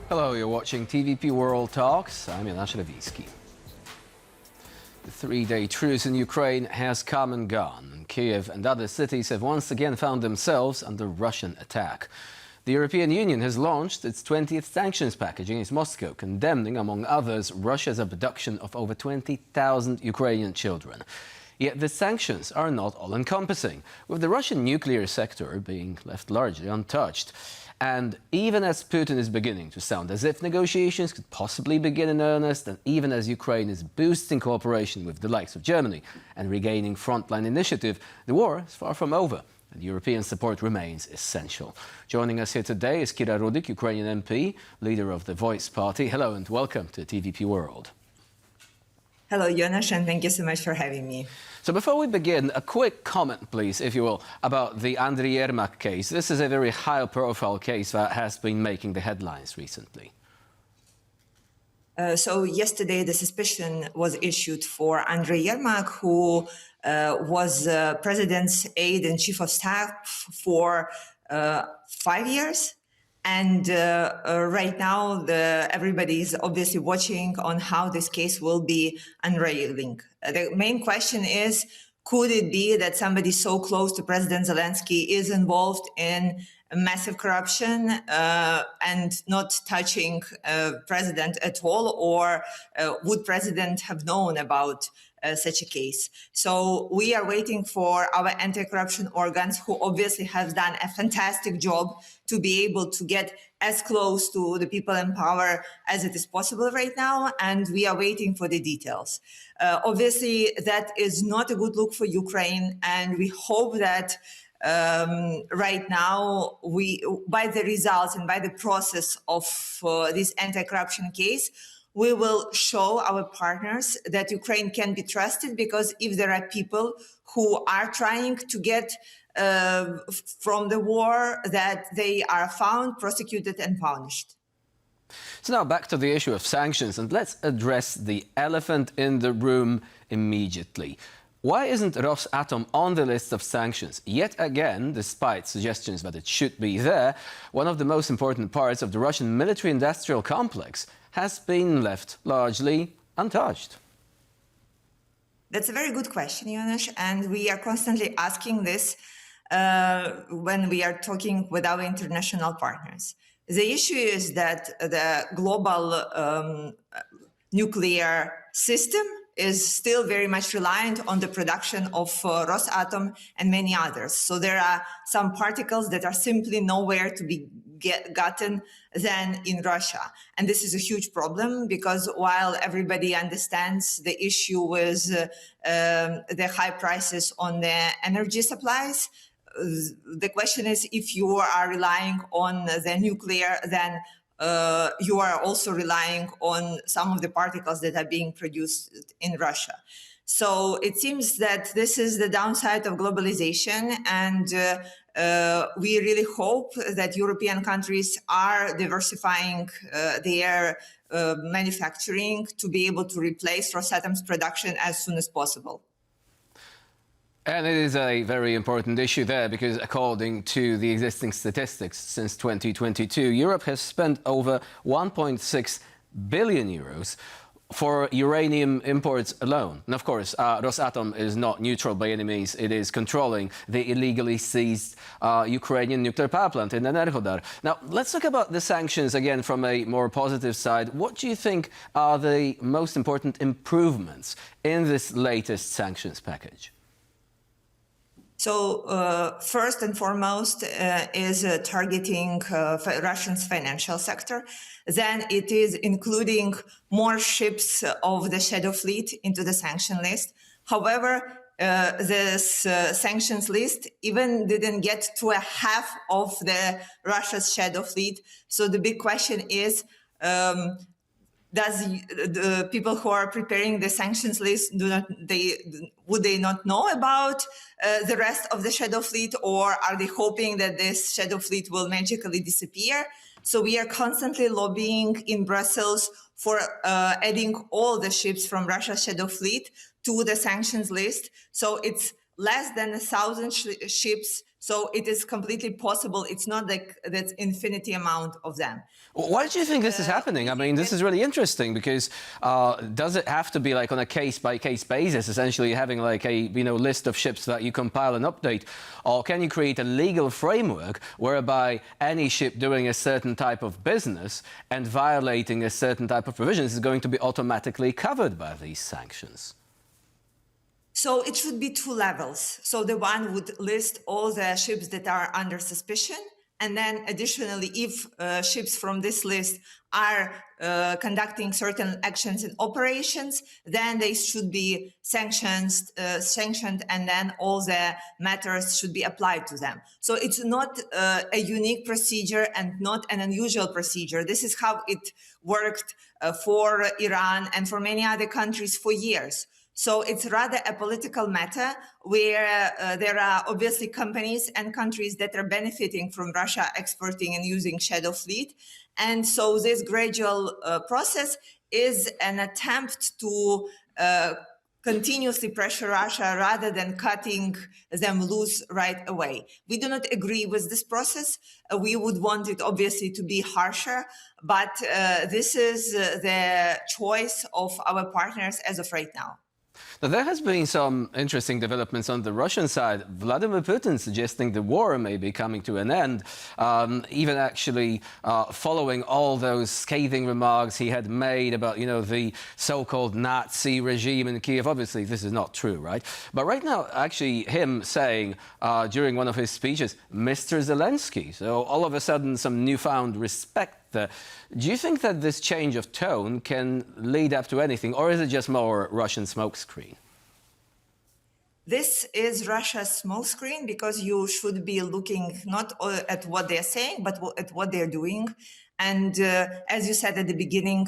Hello, you're watching TVP World Talks. I'm Jan Szrewiński. The three-day truce in Ukraine has come and gone, and Kyiv and other cities have once again found themselves under Russian attack. The European Union has launched its 20th sanctions package against Moscow, condemning, among others, Russia's abduction of over 20,000 Ukrainian children. Yet the sanctions are not all-encompassing, with the Russian nuclear sector being left largely untouched. And even as Putin is beginning to sound as if negotiations could possibly begin in earnest, and even as Ukraine is boosting cooperation with the likes of Germany and regaining frontline initiative, the war is far from over, and European support remains essential. Joining us here today is Kira Rudik, Ukrainian MP, leader of the Voice Party. Hello and welcome to TVP World. Hello, Jonas, and thank you so much for having me. So before we begin, a quick comment, please, if you will, about the Yermak case. This is a very high-profile case that has been making the headlines recently. So yesterday, the suspicion was issued for Yermak, who was President's aide and chief of staff for 5 years. And right now, everybody is obviously watching on how this case will be unrailing. The main question is, could it be that somebody so close to President Zelensky is involved in massive corruption and not touching president at all? Or would president have known about such a case? So we are waiting for our anti-corruption organs, who obviously have done a fantastic job to be able to get as close to the people in power as it is possible right now. And we are waiting for the details. Obviously, that is not a good look for Ukraine. And we hope that right now, by the results and by the process of this anti-corruption case, we will show our partners that Ukraine can be trusted, because if there are people who are trying to get from the war, that they are found, prosecuted and punished. So now back to the issue of sanctions, and let's address the elephant in the room immediately. Why isn't Rosatom on the list of sanctions? Yet again, despite suggestions that it should be there, one of the most important parts of the Russian military-industrial complex has been left largely untouched. That's a very good question, Jonas, and we are constantly asking this when we are talking with our international partners. The issue is that the global nuclear system is still very much reliant on the production of Rosatom and many others. So there are some particles that are simply nowhere to be gotten than in Russia. And this is a huge problem, because while everybody understands the issue with the high prices on the energy supplies, the question is, if you are relying on the nuclear, then you are also relying on some of the particles that are being produced in Russia. So it seems that this is the downside of globalization, and we really hope that European countries are diversifying their manufacturing to be able to replace Rosatom's production as soon as possible. And it is a very important issue there, because according to the existing statistics, since 2022, Europe has spent over 1.6 billion euros for uranium imports alone. And of course, Rosatom is not neutral by any means. It is controlling the illegally seized Ukrainian nuclear power plant in Enerhodar. Now, let's talk about the sanctions again from a more positive side. What do you think are the most important improvements in this latest sanctions package? So first and foremost is targeting Russia's financial sector. Then it is including more ships of the Shadow Fleet into the sanction list. However, this sanctions list even didn't get to a half of the Russia's Shadow Fleet. So the big question is, the people who are preparing the sanctions list, would they not know about the rest of the Shadow Fleet, or are they hoping that this Shadow Fleet will magically disappear? So we are constantly lobbying in Brussels for adding all the ships from Russia's Shadow Fleet to the sanctions list. So it's less than 1,000 ships So it is completely possible. It's not like that's infinity amount of them. Why do you think this is happening? I mean, this is really interesting because does it have to be like on a case-by-case basis, essentially having like a list of ships that you compile and update, or can you create a legal framework whereby any ship doing a certain type of business and violating a certain type of provisions is going to be automatically covered by these sanctions? So it should be two levels. So the one would list all the ships that are under suspicion. And then additionally, if ships from this list are conducting certain actions and operations, then they should be sanctioned, and then all the matters should be applied to them. So it's not a unique procedure and not an unusual procedure. This is how it worked for Iran and for many other countries for years. So it's rather a political matter where there are obviously companies and countries that are benefiting from Russia exporting and using shadow fleet. And so this gradual process is an attempt to continuously pressure Russia rather than cutting them loose right away. We do not agree with this process. We would want it obviously to be harsher, but this is the choice of our partners as of right now. Now, there has been some interesting developments on the Russian side. Vladimir Putin suggesting the war may be coming to an end, even actually following all those scathing remarks he had made about, the so-called Nazi regime in Kyiv. Obviously, this is not true, right? But right now, actually, him saying during one of his speeches, Mr. Zelensky. So all of a sudden, some newfound respect. Do you think that this change of tone can lead up to anything, or is it just more Russian smokescreen? This is Russia's smokescreen because you should be looking not at what they're saying, but at what they're doing. And as you said at the beginning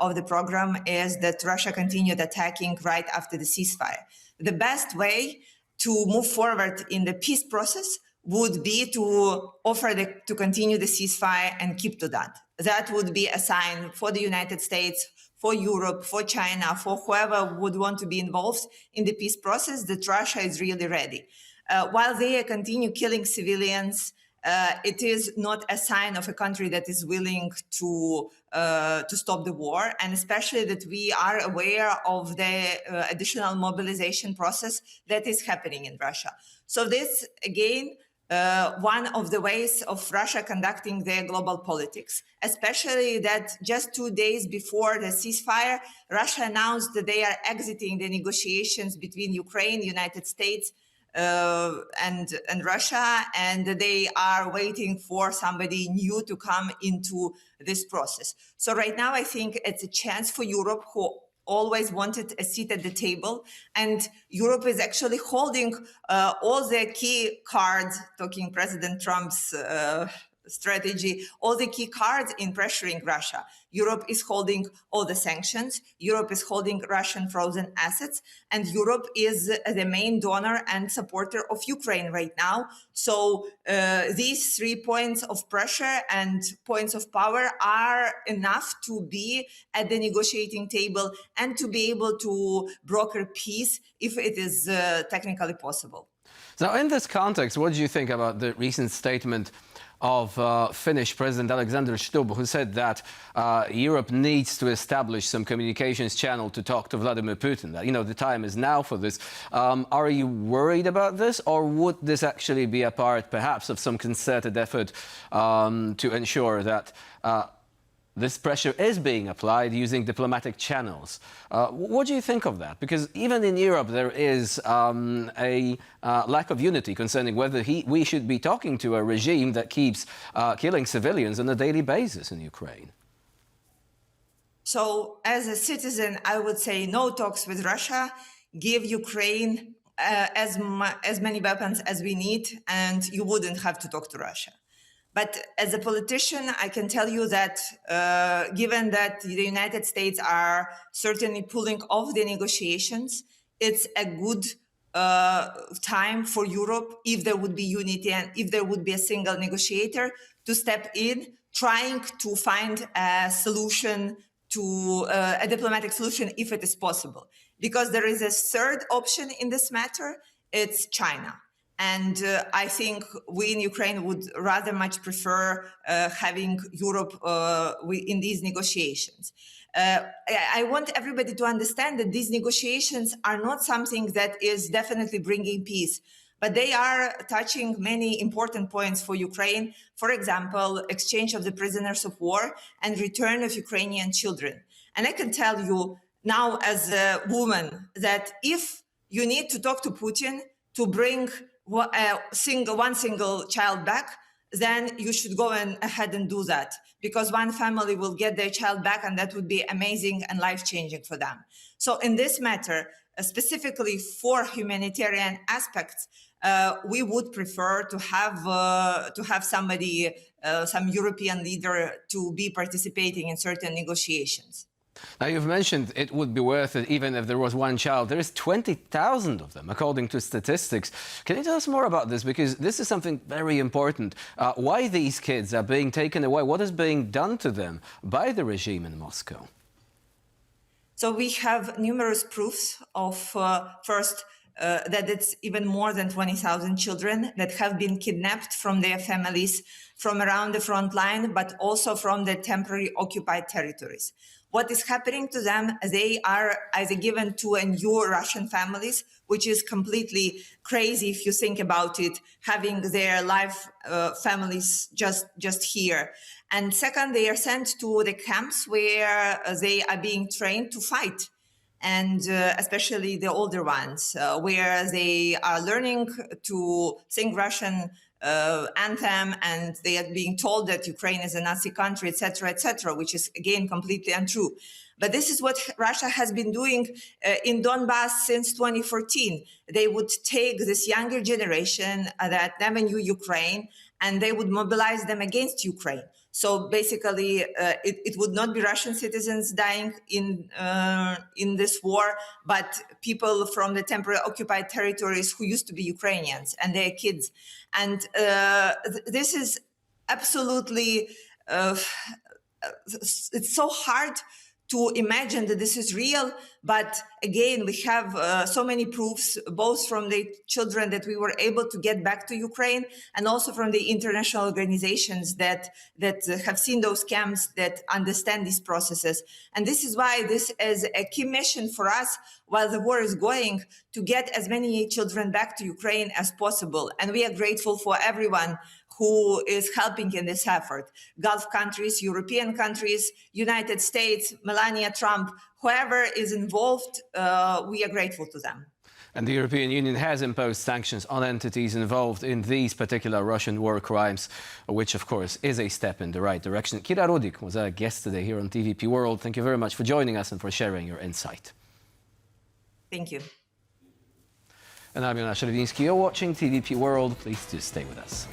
of the program, is that Russia continued attacking right after the ceasefire. The best way to move forward in the peace process would be to offer to continue the ceasefire and keep to that. That would be a sign for the United States, for Europe, for China, for whoever would want to be involved in the peace process, that Russia is really ready. While they continue killing civilians, it is not a sign of a country that is willing to stop the war, and especially that we are aware of the additional mobilization process that is happening in Russia. So this, again, one of the ways of Russia conducting their global politics, especially that just 2 days before the ceasefire, Russia announced that they are exiting the negotiations between Ukraine, United States, and Russia, and they are waiting for somebody new to come into this process. So right now, I think it's a chance for Europe, who always wanted a seat at the table, and Europe is actually holding all the key cards, talking President Trump's strategy, all the key cards in pressuring Russia. Europe is holding all the sanctions. Europe is holding Russian frozen assets, and Europe is the main donor and supporter of Ukraine right now. So these 3 points of pressure and points of power are enough to be at the negotiating table and to be able to broker peace if it is technically possible. Now, in this context, what do you think about the recent statement of Finnish President Alexander Stubb, who said that Europe needs to establish some communications channel to talk to Vladimir Putin, that, the time is now for this. Are you worried about this, or would this actually be a part, perhaps, of some concerted effort to ensure that this pressure is being applied using diplomatic channels? What do you think of that? Because even in Europe, there is a lack of unity concerning whether we should be talking to a regime that keeps killing civilians on a daily basis in Ukraine. So as a citizen, I would say no talks with Russia. Give Ukraine as many weapons as we need, and you wouldn't have to talk to Russia. But as a politician, I can tell you that given that the United States are certainly pulling off the negotiations, it's a good time for Europe, if there would be unity and if there would be a single negotiator, to step in, trying to find a solution, to a diplomatic solution, if it is possible. Because there is a third option in this matter, it's China. And I think we in Ukraine would rather much prefer having Europe in these negotiations. I want everybody to understand that these negotiations are not something that is definitely bringing peace, but they are touching many important points for Ukraine. For example, exchange of the prisoners of war and return of Ukrainian children. And I can tell you now as a woman that if you need to talk to Putin to bring one single child back, then you should go ahead and do that, because one family will get their child back, and that would be amazing and life-changing for them. So in this matter, specifically for humanitarian aspects, we would prefer to have somebody, some European leader, to be participating in certain negotiations. Now, you've mentioned it would be worth it even if there was one child. There is 20,000 of them, according to statistics. Can you tell us more about this? Because this is something very important. Why these kids are being taken away? What is being done to them by the regime in Moscow? So we have numerous proofs of, first, that it's even more than 20,000 children that have been kidnapped from their families from around the front line, but also from the temporary occupied territories. What is happening to them, they are either given to a new Russian families, which is completely crazy if you think about it, having their life families just here. And second, they are sent to the camps where they are being trained to fight. And especially the older ones, where they are learning to sing Russian anthem, and they are being told that Ukraine is a Nazi country, etc., which is, again, completely untrue. But this is what Russia has been doing in Donbass since 2014. They would take this younger generation that never knew Ukraine, and they would mobilize them against Ukraine. So basically, it would not be Russian citizens dying in this war, but people from the temporary occupied territories who used to be Ukrainians and their kids. And this is absolutely, it's so hard to imagine that this is real. But again, we have so many proofs, both from the children that we were able to get back to Ukraine, and also from the international organizations that have seen those camps, that understand these processes. And this is why this is a key mission for us while the war is going, to get as many children back to Ukraine as possible. And we are grateful for everyone who is helping in this effort. Gulf countries, European countries, United States, Melania Trump, whoever is involved, we are grateful to them. And the European Union has imposed sanctions on entities involved in these particular Russian war crimes, which, of course, is a step in the right direction. Kira Rudik was our guest today here on TVP World. Thank you very much for joining us and for sharing your insight. Thank you. And I'm You're watching TVP World. Please do stay with us.